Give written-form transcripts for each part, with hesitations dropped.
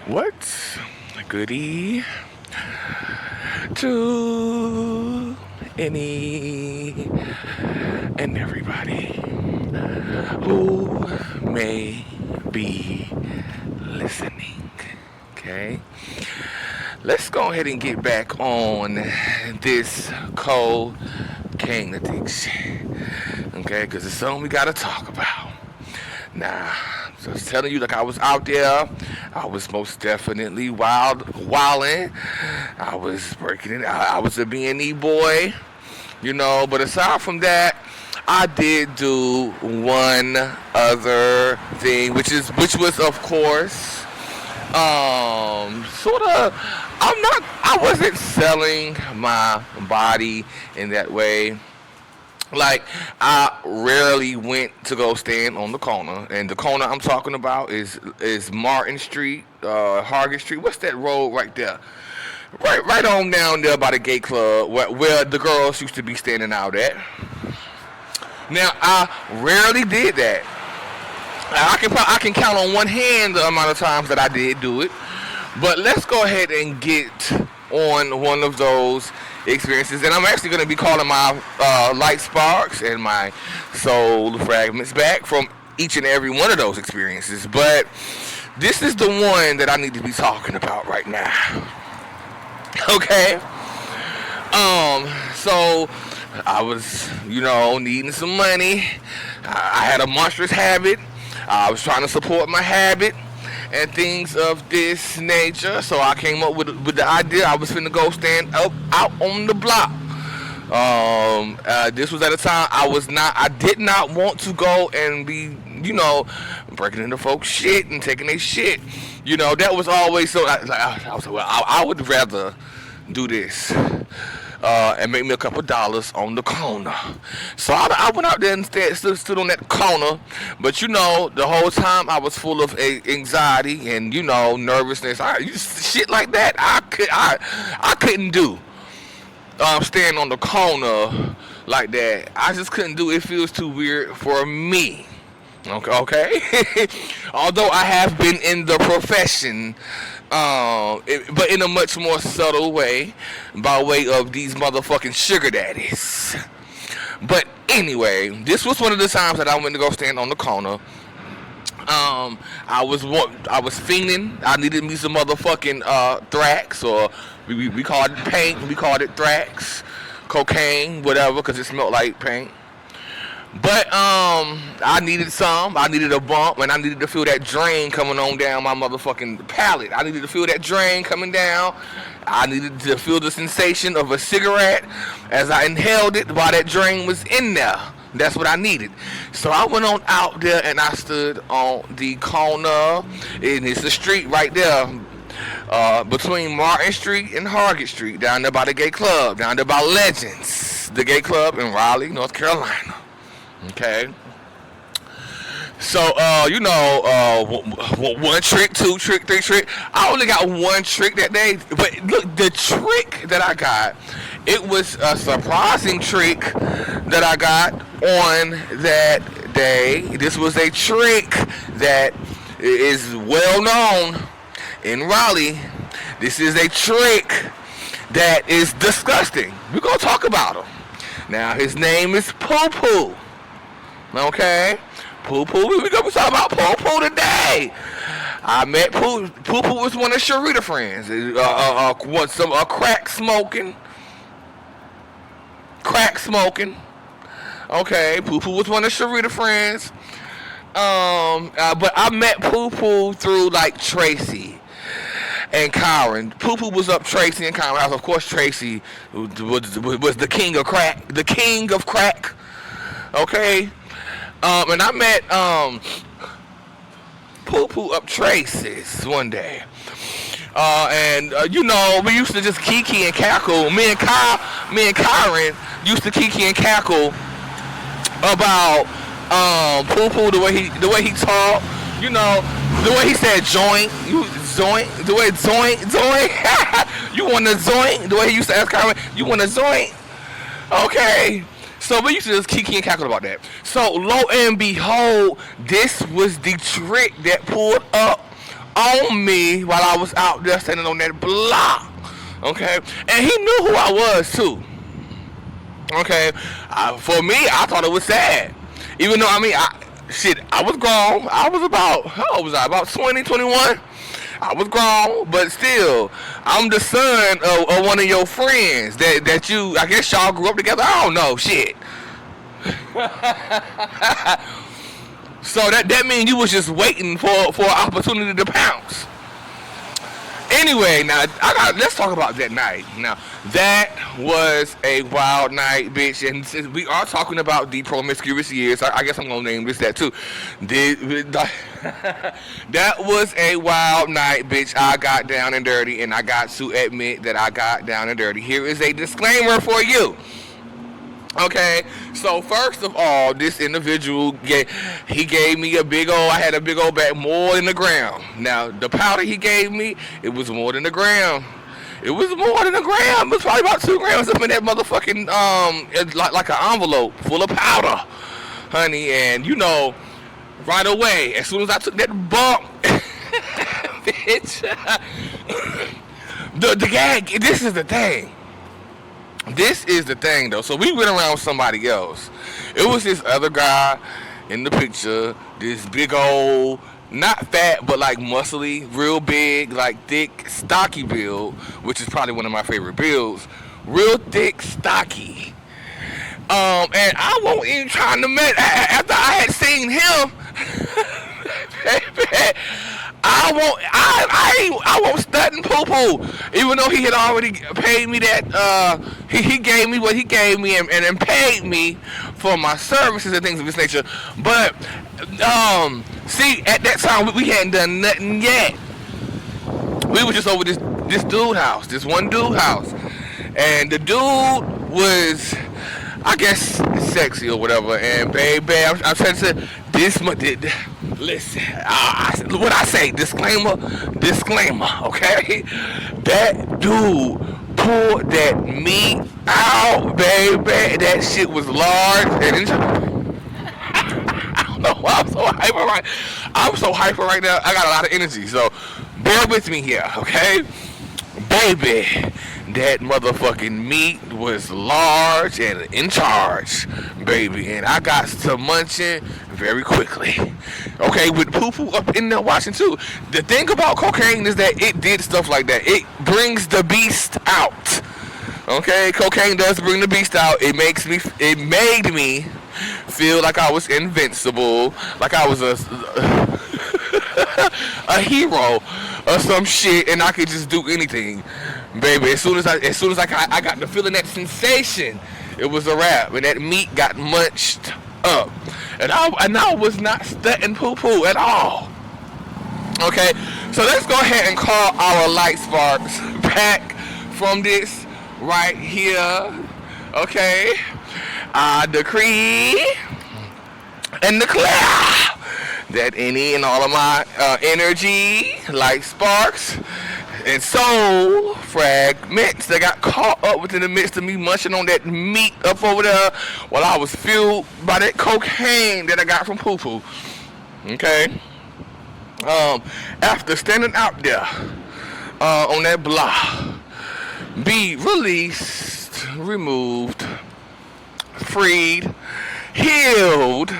What's goody to any and everybody who may be listening? Okay, let's go ahead and get back on this cocaine addiction. Okay, because it's something we gotta talk about. Nah, so I was telling you, like I was out there. I was most definitely wilding. I was breaking it. I was a B&E boy, you know. But aside from that, I did do one other thing, which was of course, sort of. I wasn't selling my body in that way. Like I rarely went to go stand on the corner, and the corner I'm talking about is Martin Street, Hargett Street. What's that road right there? Right on down there by the gay club where the girls used to be standing out at. Now I rarely did that. I can count on one hand the amount of times that I did do it. But let's go ahead and get on one of those experiences, and I'm actually going to be calling my light sparks and my soul fragments back from each and every one of those experiences. But this is the one that I need to be talking about right now. Okay. So I was, needing some money. I had a monstrous habit. I was trying to support my habit and things of this nature. So I came up with the idea I was finna go stand up out on the block. This was at a time I did not want to go and be, breaking into folks' shit and taking their shit. That was always so. I was like, well, I would rather do this. And make me a couple dollars on the corner. So I went out there and stood on that corner. But the whole time I was full of anxiety and nervousness. Shit like that I couldn't do. Staying on the corner like that, I just couldn't do it. It feels too weird for me. Okay. Although I have been in the profession, but in a much more subtle way, by way of these motherfucking sugar daddies. But anyway, this was one of the times that I went to go stand on the corner. I was fiending. I needed me some motherfucking Thrax, or we called it paint. We called it Thrax, cocaine, whatever, because it smelled like paint. But I needed some. I needed a bump, and I needed to feel that drain coming on down my motherfucking palate. I needed to feel that drain coming down. I needed to feel the sensation of a cigarette as I inhaled it while that drain was in there. That's what I needed. So I went on out there and I stood on the corner. And it's a street right there. Between Martin Street and Hargett Street, down there by the gay club, down there by Legends, the gay club in Raleigh, North Carolina. Okay. So, one trick, two trick, three trick. I only got one trick that day. But look, the trick that I got, it was a surprising trick that I got on that day. This was a trick that is well known in Raleigh. This is a trick that is disgusting. We're going to talk about him. Now, his name is Poo Poo. Okay? Poo Poo. We're going to talk about Poo Poo today. I met Poo. Poo Poo was one of Sharita friends. Some crack smoking. Okay, Poo Poo was one of Sharita friends. But I met Poo Poo through like Tracy and Kyron. Poo Poo was up Tracy and Kyron house. Of course, Tracy was the king of crack. The king of crack. Okay. And I met Poo Poo up Tracy's one day. We used to just kiki and cackle. Me and Kyron used to kiki and cackle about Poo Poo, the way he talked. The way he said joint, the way joint. You want a joint? The way he used to ask Kyron, you want a joint? Okay. So we used to just kiki and cackle about that. So lo and behold, this was the trick that pulled up on me while I was out there standing on that block. Okay, and he knew who I was too. Okay, for me, I thought it was sad. Even though, I mean, I was grown. I was about, how old was I? About 20, 21. I was grown, but still, I'm the son of one of your friends that you, I guess y'all grew up together. I don't know, shit. So that means you was just waiting for an opportunity to pounce. Anyway, now let's talk about that night. Now that was a wild night, bitch. And since we are talking about the promiscuous years, I guess I'm gonna name this that too. That was a wild night, bitch. I got down and dirty, and I got to admit that I got down and dirty. Here is a disclaimer for you. Okay, so first of all, this individual gave me a big old. I had a big old bag, more than a gram. Now the powder he gave me, it was more than a gram. It was more than a gram. It was probably about 2 grams up in that motherfucking like an envelope full of powder, honey. And you know, right away, as soon as I took that bump, bitch, the gag. This is the thing. This is the thing, though. So we went around with somebody else. It was this other guy in the picture, this big old, not fat, but like muscly, real big, like thick, stocky build, which is probably one of my favorite builds. Real thick, stocky. And I wasn't even trying to met after I had seen him. I won't stud and poo poo. Even though he had already paid me that, he gave me what he gave me and paid me for my services and things of this nature. But see, at that time we hadn't done nothing yet. We were just over this dude house, this one dude house, and the dude was, I guess, sexy or whatever. And baby, I'm trying to say this much. Listen, what I say, disclaimer, okay? That dude pulled that meat out, baby. That shit was large, and I don't know why I'm so hyper right now. I got a lot of energy, so bear with me here, okay? Baby, that motherfucking meat was large and in charge, baby, and I got to munching very quickly. Okay, with poo-poo up in there watching too. The thing about cocaine is that it did stuff like that. It brings the beast out. Okay, cocaine does bring the beast out. It made me feel like I was invincible, like I was a hero or some shit, and I could just do anything, baby. As soon as I got the feeling, that sensation, it was a wrap, and that meat got munched up, and I was not stunting poo-poo at all. Okay, so let's go ahead and call our light sparks back from this right here. Okay, I decree and declare that any and all of my energy, like sparks and soul fragments that got caught up within the midst of me munching on that meat up over there while I was fueled by that cocaine that I got from poo-poo. Okay? After standing out there on that block, be released, removed, freed, healed,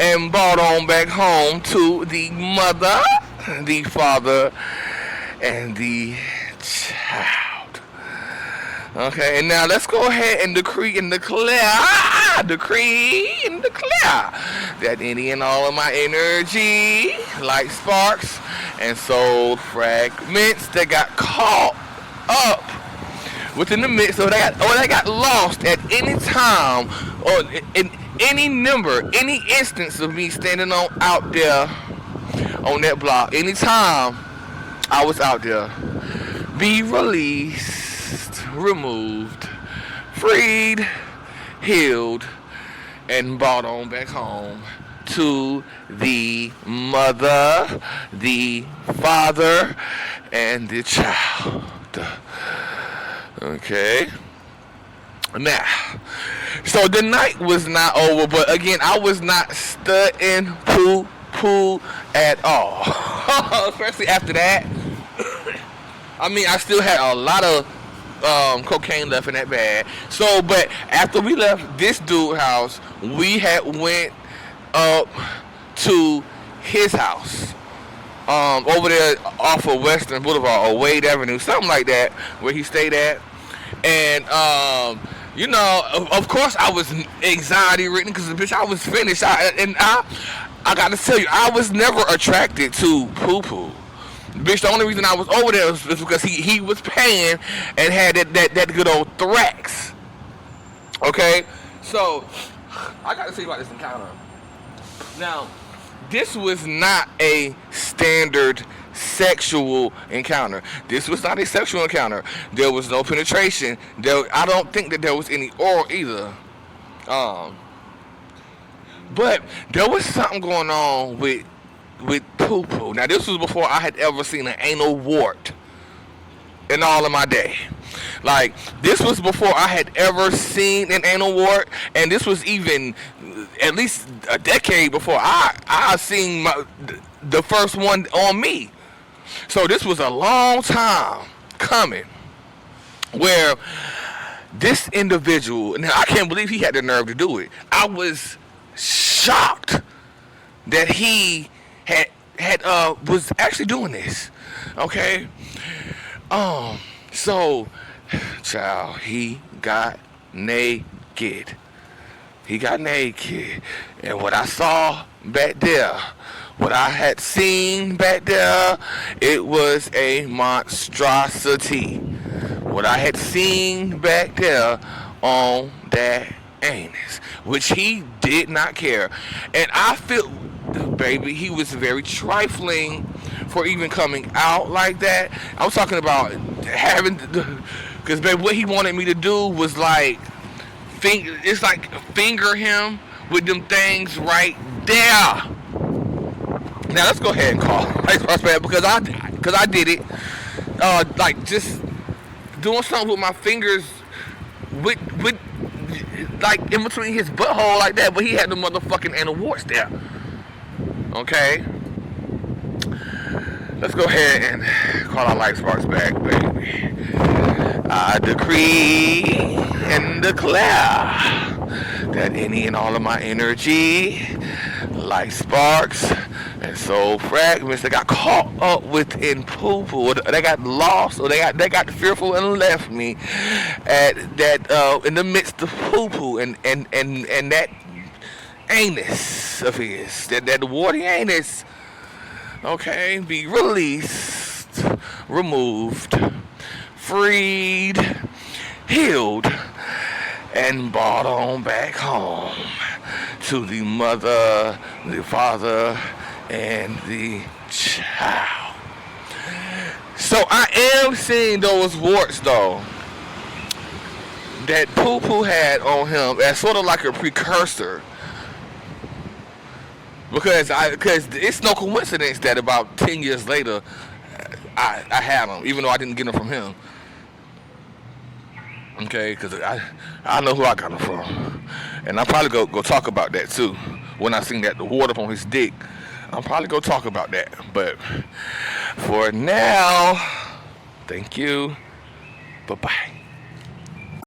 and brought on back home to the mother, the father, and the child. Okay, and now let's go ahead and decree and declare that any and all of my energy, like sparks and soul fragments that got caught up within the midst, or they got lost at any time, or in any number, any instance of me standing out there on that block, anytime I was out there, be released, removed, freed, healed, and brought on back home to the mother, the father, and the child. Okay. Now, so the night was not over, but again, I was not studying poo at all. especially after that. I mean, I still had a lot of cocaine left in that bag. So, but after we left this dude house, we had went up to his house. Over there off of Western Boulevard or Wade Avenue, something like that, where he stayed at. And you know, of course, I was anxiety ridden because bitch, I was finished. I got to tell you, I was never attracted to poo poo. Bitch, the only reason I was over there was because he was paying and had that good old Thrax. Okay, so I got to tell you about this encounter. Now, this was not a standard sexual encounter. This was not a sexual encounter. There was no penetration. I don't think that there was any oral either. But there was something going on with poo poo. Now, this was before I had ever seen an anal wart in all of my day. Like, this was before I had ever seen an anal wart, and this was even at least a decade before I seen the first one on me. So this was a long time coming where this individual, now I can't believe he had the nerve to do it. I was shocked that he was actually doing this. Okay? So, child, he got naked. He got naked. And what I saw back there, what I had seen back there, it was a monstrosity. What I had seen back there on that anus, which he did not care. And I feel, baby, he was very trifling for even coming out like that. I was talking about having, because baby, what he wanted me to do was like, it's like finger him with them things right there. Now let's go ahead and call Ice Prospect because I did it. Like just doing something with my fingers with like in between his butthole like that, but he had the motherfucking anal warts there. Okay. Let's go ahead and call our light sparks back, baby. I decree and declare that any and all of my energy, light sparks, and soul fragments that got caught up within poo-poo, or they got lost, or they got fearful and left me at that in the midst of poo-poo and that anus of his, that warty anus. Okay, be released, removed, freed, healed, and brought on back home to the mother, the father, and the child. So I am seeing those warts though that Poo Poo had on him as sort of like a precursor. Because it's no coincidence that about 10 years later, I had them, even though I didn't get them from him. Okay, because I know who I got them from. And I'll probably go talk about that too. When I seen that, the water on his dick, I'll probably go talk about that. But for now, thank you. Bye-bye.